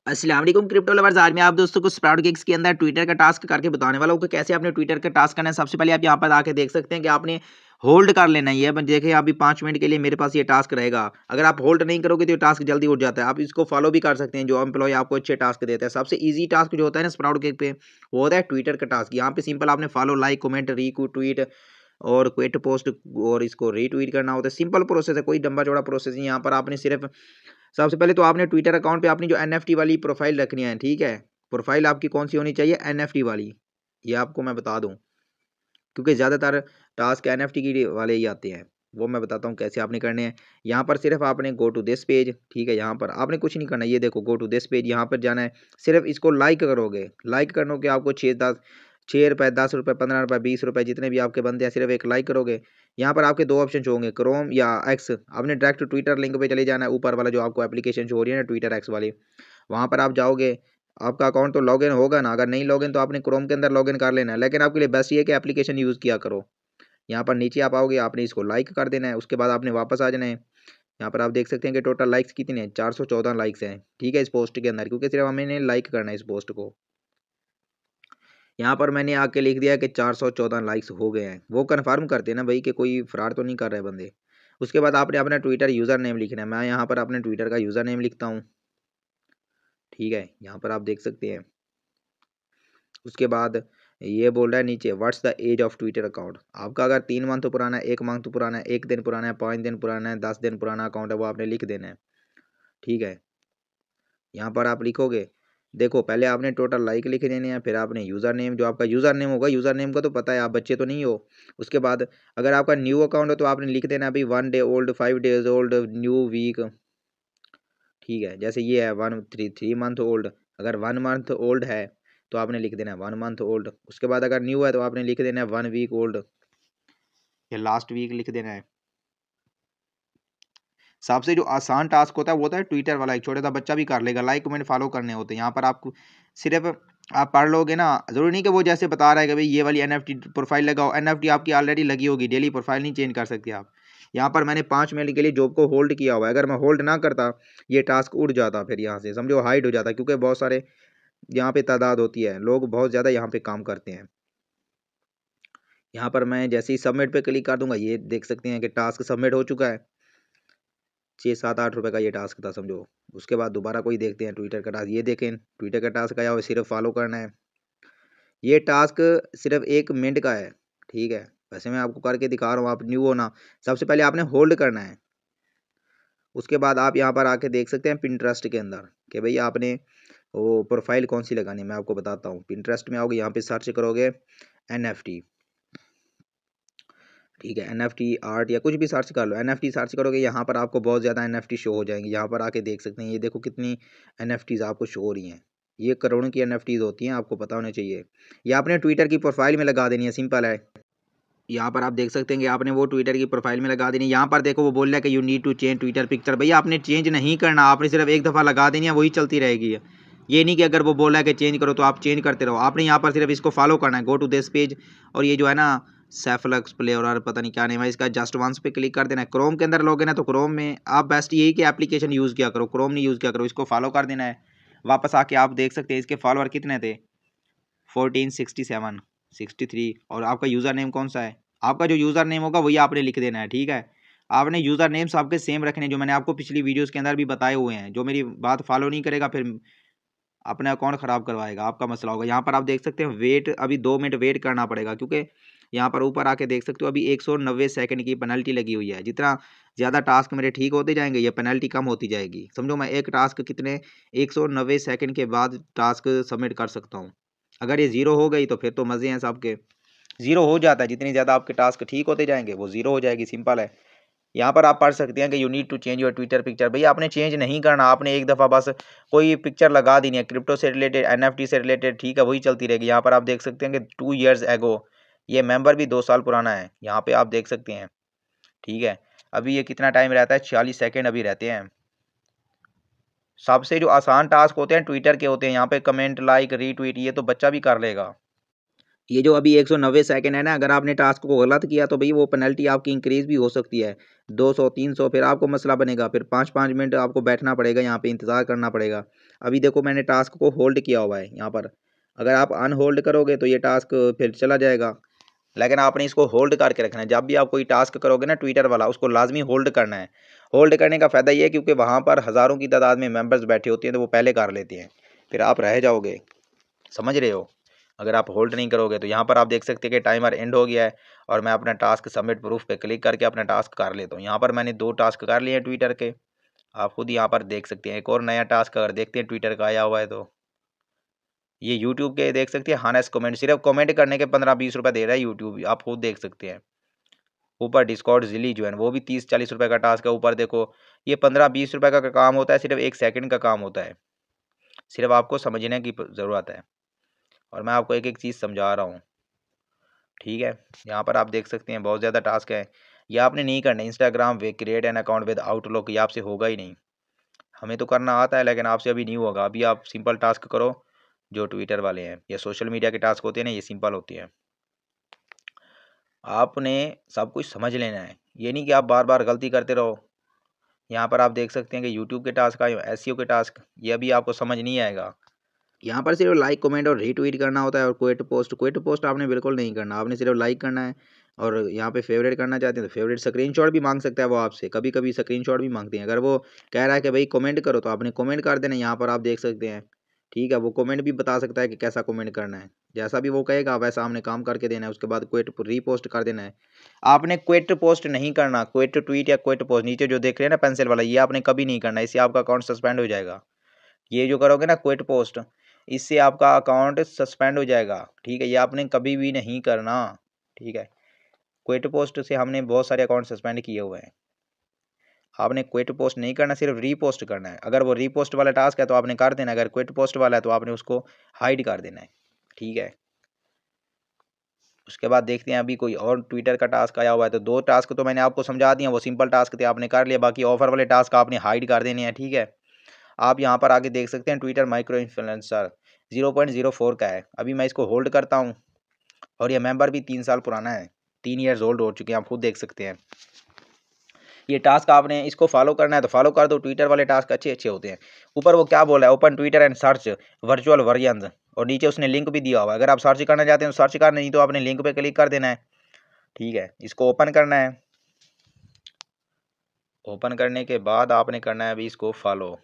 अस्सलाम वालेकुम crypto lovers. आज मैं आप दोस्तों को स्प्राउट गिग्स के अंदर ट्विटर का टास्क करके बताने वाला हूँ कि कैसे आपने ट्विटर का टास्क करना है। सबसे पहले आप यहाँ पर आके देख सकते हैं कि आपने होल्ड कर लेना है। ये देखिए अभी 5 मिनट के लिए मेरे पास ये टास्क रहेगा। अगर आप होल्ड नहीं करोगे तो ये टास्क जल्दी उठ जाता है। आप इसको फॉलो भी कर सकते हैं, जो एम्प्लॉय आपको अच्छे टास्क देता है। सबसे ईजी टास्क जो होता है ना स्प्राउट गिग पे, वो होता है ट्विटर का टास्क। यहाँ पे सिंपल आपने फॉलो, लाइक, कमेंट, रीट्वीट और क्विट पोस्ट और इसको रीट्वीट करना होता है। सिंपल प्रोसेस है, कोई लंबा चौड़ा प्रोसेस नहीं। यहाँ पर आपने सिर्फ सबसे पहले तो आपने ट्विटर अकाउंट पे अपनी जो एनएफटी वाली प्रोफाइल रखनी है, ठीक है। प्रोफाइल आपकी कौन सी होनी चाहिए? एनएफटी वाली। ये आपको मैं बता दूं, क्योंकि ज़्यादातर टास्क एनएफटी की वाले ही आते हैं। वो मैं बताता हूँ कैसे आपने करने हैं। यहाँ पर सिर्फ आपने गो टू दिस पेज, ठीक है। यहाँ पर आपने कुछ नहीं करना, ये देखो गो टू दिस पेज, यहाँ पर जाना है। सिर्फ इसको लाइक करोगे। लाइक करने के आपको 6 रुपये, 10 रुपये, 15 रुपये, 20 रुपये, जितने भी आपके बनते हैं, सिर्फ एक लाइक करोगे। यहाँ पर आपके दो ऑप्शन होंगे, क्रोम या एक्स। आपने डायरेक्ट ट्विटर लिंक पे चले जाना है, ऊपर वाला जो आपको एप्लीकेशन शो हो रही है ना ट्विटर एक्स वाली, वहाँ पर आप जाओगे। आपका अकाउंट तो लॉगिन होगा ना, अगर नहीं लॉगिन तो आपने क्रोम के अंदर लॉगिन कर लेना है। लेकिन आपके लिए बेस्ट ये है कि एप्लीकेशन यूज़ किया करो। यहाँ पर नीचे आप आओगे, आपने इसको लाइक कर देना है। उसके बाद आपने वापस आ जाना है। यहाँ पर आप देख सकते हैं कि टोटल लाइक्स कितने हैं, 414 लाइक्स हैं, ठीक है, इस पोस्ट के अंदर, क्योंकि सिर्फ हमें लाइक करना है इस पोस्ट को। यहाँ पर मैंने आके लिख दिया कि 414 लाइक्स हो गए हैं। वो कन्फर्म करते हैं ना भाई कि कोई फ्रॉड तो नहीं कर रहे बंदे। उसके बाद आपने अपना ट्विटर यूज़र नेम लिखना है। मैं यहाँ पर अपने ट्विटर का यूज़र नेम लिखता हूँ, ठीक है। यहाँ पर आप देख सकते हैं। उसके बाद ये बोल रहा है नीचे, what's the age of Twitter account. आपका अगर 3 मंथ पुराना है, 1 मंथ पुराना है, 1 दिन पुराना है, 5 दिन पुराना है, 10 दिन पुराना अकाउंट है, वो आपने लिख देना है, ठीक है। यहाँ पर आप लिखोगे, देखो पहले आपने टोटल लाइक लिख देने हैं, फिर आपने यूज़र नेम, जो आपका यूज़र नेम होगा, यूज़र नेम का तो पता है, आप बच्चे तो नहीं हो। उसके बाद अगर आपका न्यू अकाउंट हो तो आपने लिख देना अभी 1 day old, 5 days old, new week, ठीक है। जैसे ये है 3 मंथ ओल्ड, अगर 1 मंथ ओल्ड है तो आपने लिख देना है 1 मंथ ओल्ड। उसके बाद अगर न्यू है तो आपने लिख देना है 1 वीक ओल्ड, या लास्ट वीक लिख देना है। सबसे जो आसान टास्क होता है वो होता है ट्विटर वाला, एक छोटा सा बच्चा भी कर लेगा। लाइक कमेंट फॉलो करने होते हैं। यहाँ पर आपको सिर्फ आप पढ़ लोगे ना, जरूरी नहीं कि वो जैसे बता रहा है कि भाई ये वाली एनएफटी प्रोफाइल लगाओ। एनएफटी आपकी ऑलरेडी लगी होगी, डेली प्रोफाइल नहीं चेंज कर सकते आप। यहाँ पर मैंने 5 मिनट के लिए जॉब को होल्ड किया हुआ है। अगर मैं होल्ड ना करता, ये टास्क उड़ जाता, फिर यहाँ से समझो हाइड हो जाता, क्योंकि बहुत सारे यहाँ पे तादाद होती है, लोग बहुत ज़्यादा यहाँ पे काम करते हैं। यहाँ पर मैं जैसे ही सबमिट पे क्लिक कर दूंगा, ये देख सकते हैं कि टास्क सबमिट हो चुका है। 6-7-8 रुपये का ये टास्क था समझो। उसके बाद दोबारा कोई देखते हैं ट्विटर का टास्क, ये देखें ट्विटर का टास्क आया हुआ, सिर्फ फॉलो करना है। ये टास्क सिर्फ 1 मिनट का है, ठीक है। वैसे मैं आपको करके दिखा रहा हूँ, आप न्यू हो ना। सबसे पहले आपने होल्ड करना है। उसके बाद आप यहाँ पर आके देख सकते हैं पिंटरेस्ट के अंदर कि भाई आपने वो प्रोफाइल कौन सी लगानी है। मैं आपको बताता हूँ। पिंटरेस्ट में आओगे, यहाँ पे सर्च करोगे NFT, ठीक है। NFT आर्ट या कुछ भी सर्च कर लो। NFT सर्च करोगे, यहाँ पर आपको बहुत ज़्यादा NFT शो हो जाएंगी। यहाँ पर आके देख सकते हैं, ये देखो कितनी NFTs आपको शो हो रही हैं। ये करोड़ों की NFTs होती हैं, आपको पता होना चाहिए। ये आपने ट्विटर की प्रोफाइल में लगा देनी है, सिंपल है। यहाँ पर आप देख सकते हैं कि आपने वो ट्विटर की प्रोफाइल में लगा देनी है। यहाँ पर देखो वो बोल रहा है कि you need to change Twitter picture. भैया आपने चेंज नहीं करना, आपने सिर्फ एक दफ़ा लगा देनी है, वही चलती रहेगी। ये नहीं कि अगर वो बोला है कि चेंज करो तो आप चेंज करते रहो। आपने यहाँ पर सिर्फ इसको फॉलो करना है, गो टू दिस पेज। और ये जो है ना सेफलक्स प्ले और पता नहीं क्या नेम है इसका, जस्ट वंस पे क्लिक कर देना है। क्रोम के अंदर लोगे ना तो क्रोम में आप बेस्ट यही कि एप्लीकेशन यूज़ किया करो, क्रोम नहीं यूज़ किया करो। इसको फॉलो कर देना है। वापस आके आप देख सकते हैं इसके फॉलोअर कितने थे, 1467, 63। और आपका यूज़र नेम कौन सा है? आपका जो यूज़र नेम होगा वही आपने लिख देना है, ठीक है। आपने यूज़र नेम्स आपके सेम रखने, जो मैंने आपको पिछली वीडियोस के अंदर भी बताए हुए हैं। जो मेरी बात फॉलो नहीं करेगा फिर अपना अकाउंट ख़राब करवाएगा, आपका मसला होगा। यहाँ पर आप देख सकते हैं वेट, अभी 2 मिनट वेट करना पड़ेगा, क्योंकि यहाँ पर ऊपर आके देख सकते हो अभी 190 सेकंड की पेनल्टी लगी हुई है। जितना ज़्यादा टास्क मेरे ठीक होते जाएंगे, ये पेनल्टी कम होती जाएगी। समझो मैं एक टास्क कितने 190 सेकंड के बाद टास्क सबमिट कर सकता हूँ। अगर ये ज़ीरो हो गई तो फिर तो मज़े हैं सबके। ज़ीरो हो जाता है, जितनी ज़्यादा आपके टास्क ठीक होते जाएंगे वो ज़ीरो हो जाएगी, सिंपल है। यहाँ पर आप पढ़ सकते हैं कि you need to change your Twitter picture. भैया आपने चेंज नहीं करना, आपने एक दफ़ा बस कोई पिक्चर लगा देनी है, क्रिप्टो से रिलेटेड, NFT से रिलेटेड, ठीक है, वही चलती रहेगी। यहाँ पर आप देख सकते हैं कि 2 years एगो, ये मेंबर भी 2 साल पुराना है, यहाँ पे आप देख सकते हैं, ठीक है। अभी ये कितना टाइम रहता है, 46 सेकेंड अभी रहते हैं। सबसे जो आसान टास्क होते हैं ट्विटर के होते हैं। यहाँ पे कमेंट, लाइक, रीट्वीट, ये तो बच्चा भी कर लेगा। ये जो अभी 190 सेकंड है ना, अगर आपने टास्क को गलत किया तो भाई वो पेनल्टी आपकी इंक्रीज भी हो सकती है, 200 300, फिर आपको मसला बनेगा। फिर 5-5 मिनट आपको बैठना पड़ेगा, यहाँ पे इंतज़ार करना पड़ेगा। अभी देखो मैंने टास्क को होल्ड किया हुआ है यहाँ पर। अगर आप अनहोल्ड करोगे तो ये टास्क फिर चला जाएगा, लेकिन आपने इसको होल्ड करके रखना है। जब भी आप कोई टास्क करोगे ना ट्विटर वाला, उसको लाजमी होल्ड करना है। होल्ड करने का फ़ायदा ये है क्योंकि वहाँ पर हज़ारों की तादाद में मेंबर्स बैठे होते हैं, तो वो पहले कर लेते हैं, फिर आप रह जाओगे। समझ रहे हो? अगर आप होल्ड नहीं करोगे तो यहाँ पर आप देख सकते हैं कि टाइमर एंड हो गया है और मैं अपना टास्क सबमिट प्रूफ पे क्लिक करके अपना टास्क कर लेता हूँ। यहाँ पर मैंने 2 टास्क कर लिए हैं ट्विटर के, आप खुद यहाँ पर देख सकते हैं। एक और नया टास्क अगर देखते हैं ट्विटर का आया हुआ है तो ये यूट्यूब के देख सकते हैं। हानेस कमेंट, सिर्फ कमेंट करने के 15-20 रुपये दे रहा है यूट्यूब, आप खुद देख सकते हैं। ऊपर डिस्कॉर्ड जिली जो है वो भी 30-40 रुपये का टास्क है। ऊपर देखो ये 15-20 रुपये का काम होता है, सिर्फ 1 सेकंड का काम होता है। सिर्फ आपको समझने की ज़रूरत है और मैं आपको एक एक चीज़ समझा रहा हूँ, ठीक है। यहाँ पर आप देख सकते हैं बहुत ज़्यादा टास्क है। ये आपने नहीं करना। Instagram way create an account with outlook, ये आपसे होगा ही नहीं। हमें तो करना आता है लेकिन आपसे अभी नहीं होगा। अभी आप सिंपल टास्क करो जो ट्विटर वाले हैं या सोशल मीडिया के टास्क होते हैं ना, ये सिंपल होती है। आपने सब कुछ समझ लेना है, ये नहीं कि आप बार बार गलती करते रहो। यहाँ पर आप देख सकते हैं कि यूट्यूब के टास्क आए, एसईओ के टास्क, ये अभी आपको समझ नहीं आएगा। यहाँ पर सिर्फ लाइक कमेंट और रीट्वीट करना होता है और क्विट पोस्ट आपने बिल्कुल नहीं करना। आपने सिर्फ लाइक करना है और यहाँ पे फेवरेट करना चाहते हैं तो फेवरेट, स्क्रीनशॉट भी मांग सकता है वो आपसे, कभी कभी स्क्रीनशॉट भी मांगते हैं। अगर वो कह रहा है कि भाई कमेंट करो तो आपने कमेंट कर देना। यहाँ पर आप देख सकते हैं, ठीक है। वो कमेंट भी बता सकता है कि कैसा कमेंट करना है, जैसा भी वो कहेगा वैसा हमने काम करके देना है। उसके बाद क्विट रीपोस्ट कर देना है। आपने क्विट पोस्ट नहीं करना, क्विट ट्वीट या क्विट पोस्ट नीचे जो देख रहे हैं ना पेंसिल वाला, ये आपने कभी नहीं करना, इससे आपका अकाउंट सस्पेंड हो जाएगा। ये जो करोगे ना क्विट पोस्ट, इससे आपका अकाउंट सस्पेंड हो जाएगा, ठीक है। ये आपने कभी भी नहीं करना, ठीक है। क्विट पोस्ट से हमने बहुत सारे अकाउंट सस्पेंड किए हुए हैं। आपने क्विट पोस्ट नहीं करना, सिर्फ रीपोस्ट करना है। अगर वो रीपोस्ट वाला टास्क है तो आपने कर देना, अगर क्विट पोस्ट वाला है तो आपने उसको हाइड कर देना है, ठीक है। उसके बाद देखते हैं अभी कोई और ट्विटर का टास्क आया हुआ है। तो 2 टास्क तो मैंने आपको समझा दिया, वो सिंपल टास्क थे, आपने कर लिया। बाकी ऑफर वाले टास्क आपने हाइड कर देने हैं, ठीक है। आप यहाँ पर आगे देख सकते हैं ट्विटर माइक्रो इन्फ्लुएंसर 0.04 का है। अभी मैं इसको होल्ड करता हूँ और ये मेंबर भी 3 साल पुराना है, 3 ईयर्स ओल्ड हो चुके हैं, आप खुद देख सकते हैं। ये टास्क आपने इसको फॉलो करना है तो फॉलो कर दो। ट्विटर वाले टास्क अच्छे अच्छे होते हैं। ऊपर वो क्या बोला है, open Twitter and search virtual versions, और नीचे उसने लिंक भी दिया हुआ है। अगर आप सर्च करना चाहते हैं तो सर्च कर, नहीं तो आपने लिंक पे क्लिक कर देना है, ठीक है। इसको ओपन करना है। ओपन करने के बाद आपने करना है अभी इसको फॉलो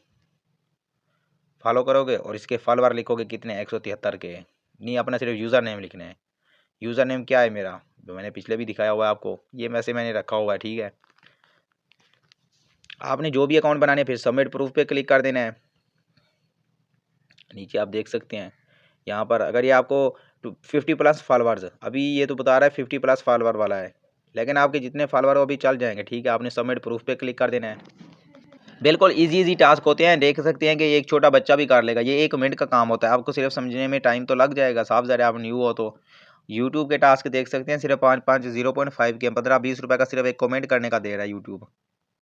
करोगे और इसके फॉलोवर लिखोगे कितने, 173 के। नहीं, अपना सिर्फ यूज़र नेम लिखना है। यूज़र नेम क्या है मेरा, जो मैंने पिछले भी दिखाया हुआ है आपको, ये वैसे मैंने रखा हुआ है, ठीक है। आपने जो भी अकाउंट बनाने फिर सबमिट प्रूफ पे क्लिक कर देना है। नीचे आप देख सकते हैं यहाँ पर, अगर ये आपको 50+ फॉलोअर्स, अभी ये तो बता रहा है 50+ फॉलोअर वाला है, लेकिन आपके जितने फॉलोअर हो अभी चल जाएंगे, ठीक है। आपने सबमिट प्रूफ पे क्लिक कर देना है। बिल्कुल इजी टास्क होते हैं, देख सकते हैं कि एक छोटा बच्चा भी कर लेगा। ये 1 मिनट का काम होता है, आपको सिर्फ समझने में टाइम तो लग जाएगा, साफ ज़रा आप न्यू हो तो। यूट्यूब के टास्क देख सकते हैं सिर्फ 5 0.5 के 15-20 रुपये का सिर्फ एक कमेंट करने का दे रहा है यूट्यूब।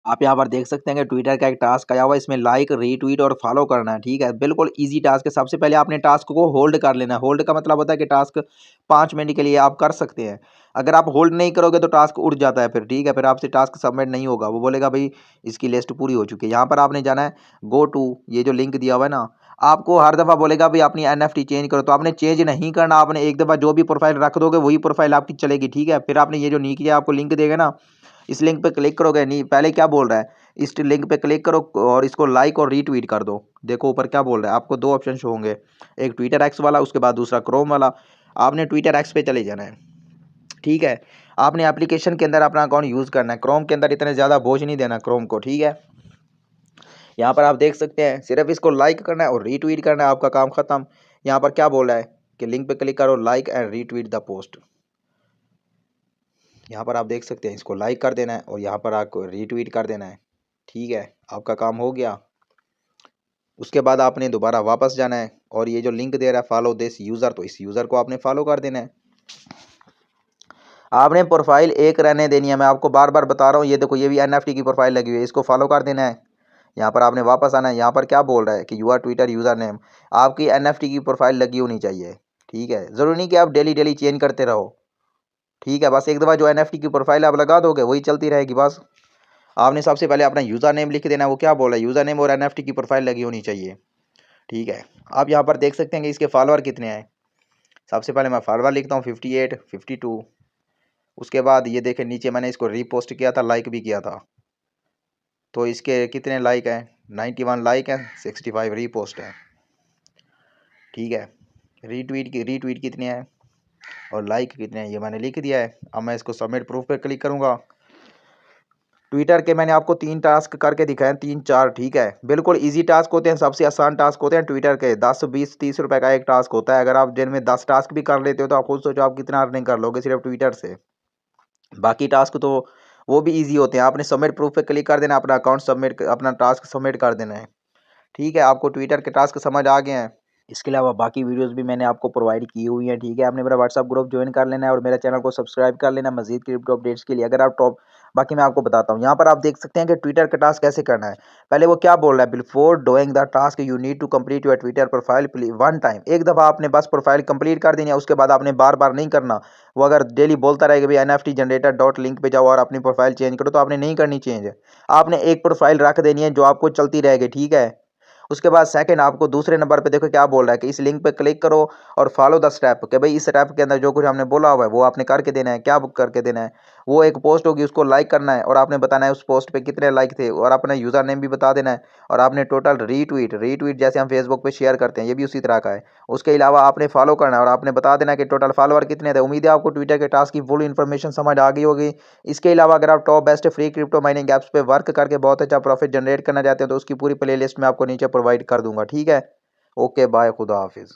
आप यहाँ पर देख सकते हैं कि ट्विटर का एक टास्क आया हुआ है, इसमें लाइक रीट्वीट और फॉलो करना है, ठीक है। बिल्कुल इजी टास्क है। सबसे पहले आपने टास्क को होल्ड कर लेना है। होल्ड का मतलब होता है कि टास्क 5 मिनट के लिए आप कर सकते हैं। अगर आप होल्ड नहीं करोगे तो टास्क उड़ जाता है फिर, ठीक है। फिर आपसे टास्क सबमिट नहीं होगा, वो बोलेगा भाई इसकी लिस्ट पूरी हो चुकी है। यहाँ पर आपने जाना है गो टू, ये जो लिंक दिया हुआ है ना, आपको हर दफ़ा बोलेगा भाई अपनी NFT चेंज करो, तो आपने चेंज नहीं करना। आपने एक दफ़ा जो भी प्रोफाइल रख दोगे वही प्रोफाइल आपकी चलेगी, ठीक है। फिर आपने ये जो नीचे आपको लिंक देगा ना, इस लिंक पे क्लिक करोगे। नहीं, पहले क्या बोल रहा है, इस लिंक पे क्लिक करो और इसको लाइक और रीट्वीट कर दो। देखो ऊपर क्या बोल रहा है, आपको 2 ऑप्शन शो होंगे, एक ट्विटर एक्स वाला, उसके बाद दूसरा क्रोम वाला। आपने ट्विटर एक्स पे चले जाना है, ठीक है। आपने एप्लीकेशन के अंदर अपना अकाउंट यूज़ करना है। क्रोम के अंदर इतने ज़्यादा बोझ नहीं देना क्रोम को, ठीक है। यहाँ पर आप देख सकते हैं सिर्फ इसको लाइक करना है और रीट्वीट करना है, आपका काम ख़त्म। यहाँ पर क्या बोल रहा है कि लिंक पे क्लिक करो, like and retweet the post. यहाँ पर आप देख सकते हैं इसको लाइक कर देना है और यहाँ पर आपको रीट्वीट कर देना है, ठीक है। आपका काम हो गया। उसके बाद आपने दोबारा वापस जाना है और ये जो लिंक दे रहा है फॉलो दिस यूज़र, तो इस यूज़र को आपने फॉलो कर देना है। आपने प्रोफाइल एक रहने देनी है, मैं आपको बार बार बता रहा हूँ। ये देखो ये भी NFT की प्रोफाइल लगी हुई है, इसको फॉलो कर देना है। यहाँ पर आपने वापस आना है। यहाँ पर क्या बोल रहा है कि यूआर ट्विटर यूज़र नेम, आपकी NFT की प्रोफाइल लगी होनी चाहिए, ठीक है। ज़रूरी नहीं कि आप डेली डेली चेंज करते रहो, ठीक है। बस एक दफ़ा जो NFT की प्रोफाइल आप लगा दोगे वही चलती रहेगी बस। आपने सबसे पहले अपना यूज़र नेम लिख देना है। वो क्या बोल रहा है, यूज़र नेम और NFT की प्रोफाइल लगी होनी चाहिए, ठीक है, आप यहाँ पर देख सकते हैं कि इसके फॉलोअर कितने हैं। सबसे पहले मैं फॉलोअर लिखता हूँ 58, 52। उसके बाद ये देखें नीचे मैंने इसको रीपोस्ट किया था, लाइक भी किया था, तो इसके कितने लाइक हैं, 91 लाइक हैं, 65 रीपोस्ट हैं। ठीक है, रीट्वीट कितने हैं और लाइक कितने हैं ये मैंने लिख दिया है। अब मैं इसको सबमिट प्रूफ पे क्लिक करूँगा। ट्विटर के मैंने आपको 3 टास्क करके दिखाए, 3-4। ठीक है, बिल्कुल इजी टास्क होते हैं, सबसे आसान टास्क होते हैं ट्विटर के। 10, 20, 30 रुपए का एक टास्क होता है। अगर आप दिन में 10 टास्क भी कर लेते हो तो आप खुद सोचो आप कितना अर्निंग कर लोगे सिर्फ ट्विटर से। बाकी टास्क तो वो भी इजी होते हैं। आपने सबमिट प्रूफ पे क्लिक कर देना, अपना अकाउंट सबमिट, अपना टास्क सबमिट कर देना है। ठीक है, आपको ट्विटर के टास्क समझ आ गए हैं। इसके अलावा बाकी वीडियोस भी मैंने आपको प्रोवाइड की हुई हैं। ठीक है, आपने मेरा व्हाट्सअप ग्रुप ज्वाइन कर लेना है और मेरे चैनल को सब्सक्राइब कर लेना मजीद क्रिप्टो अपडेट्स के लिए। अगर आप टॉप बाकी मैं आपको बताता हूँ, यहाँ पर आप देख सकते हैं कि ट्विटर का टास्क कैसे करना है। पहले वो क्या बोल रहा है, before doing the task you need to complete your Twitter profile one time. एक दफ़ा आपने बस प्रोफाइल कंप्लीट कर देनी है, उसके बाद आपने बार बार नहीं करना। वो अगर डेली बोलता रहेगा भाई NFT जनरेटर डॉट लिंक पे जाओ और अपनी प्रोफाइल चेंज करो, तो आपने नहीं करनी चेंज। आपने एक प्रोफाइल रख देनी है जो आपको चलती रहेगी। ठीक है, उसके बाद सेकंड आपको दूसरे नंबर पे देखो क्या बोल रहा है कि इस लिंक पे क्लिक करो और फॉलो द स्टेप, कि भाई इस स्टेप के अंदर जो कुछ हमने बोला हुआ है वो आपने करके देना है। क्या करके देना है, वो एक पोस्ट होगी उसको लाइक करना है और आपने बताना है उस पोस्ट पे कितने लाइक थे और अपना यूज़र नेम भी बता देना है। और आपने टोटल रीट्वीट जैसे हम फेसबुक पे शेयर करते हैं ये भी उसी तरह का है। उसके अलावा आपने फॉलो करना है और आपने बता देना है कि टोटल फॉलोअर कितने थे। उम्मीद है आपको ट्विटर के टास्क की फुल इन्फॉर्मेशन समझ आ गई होगी। इसके अलावा अगर आप top best free crypto mining apps पे वर्क करके बहुत अच्छा प्रॉफिट जनरेट करना चाहते हैं तो उसकी पूरी प्लेलिस्ट मैं आपको नीचे प्रोवाइड कर दूंगा। ठीक है, ओके बाय, खुदा हाफिज़।